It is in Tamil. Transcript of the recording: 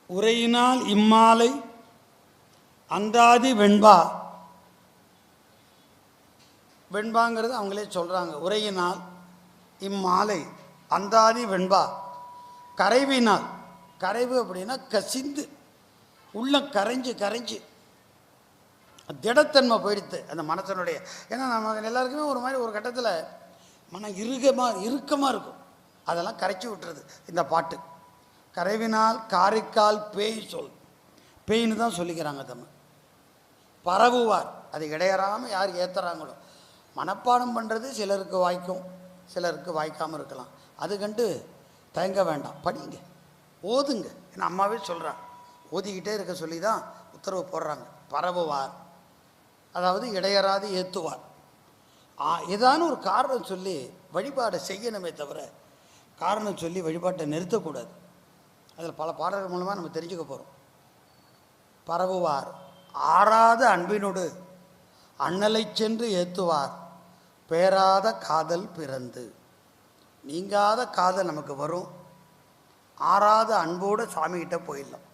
உரையினால் இம்மாலை அந்தாதி வெண்பா. வெண்பாங்கிறது அவங்களே சொல்கிறாங்க. உரையினால் இம்மாலை அந்தாதி வெண்பா. கரைவினால், கரைவு அப்படின்னா கசிந்து உள்ள கரைஞ்சு திடத்தன்மை போயிடுத்து அந்த மனசனுடைய. ஏன்னா நம்ம எல்லாருக்குமே ஒரு மாதிரி ஒரு கட்டத்தில் மனம் இறுக்கமாக இருக்கும். அதெல்லாம் கரைச்சி விட்டுறது இந்த பாட்டு. கரைவினால் காரைக்கால் பேய் சொல், பேய்னு தான் சொல்லிக்கிறாங்க தமிழ். பரவுவார், அது இடையறாமல் யார் ஏற்றுறாங்களோ. மனப்பாடம் பண்ணுறது சிலருக்கு வாய்க்கும், சிலருக்கு வாய்க்காமல் இருக்கலாம். அது கண்டு தயங்க வேண்டாம், படிங்க, ஓதுங்க. ஏன்னா அம்மாவே சொல்கிறாங்க, ஓதிக்கிட்டே இருக்க சொல்லி தான் உத்தரவு போடுறாங்க. பரவுவார் அதாவது இடையறாது ஏற்றுவார். ஏதான ஒரு காரணம் சொல்லி வழிபாடை செய்யணுமே தவிர காரணம் சொல்லி வழிபாட்டை நிறுத்தக்கூடாது. அதில் பல பாடல்கள் மூலமாக நம்ம தெரிஞ்சுக்க போகிறோம். பரவுவார் ஆறாத அன்பினோடு அண்ணலை சென்று ஏற்றுவார் பேராத காதல் பிறந்து. நீங்காத காதல் நமக்கு வரும். ஆறாத அன்போடு சாமிகிட்ட போயிடலாம்.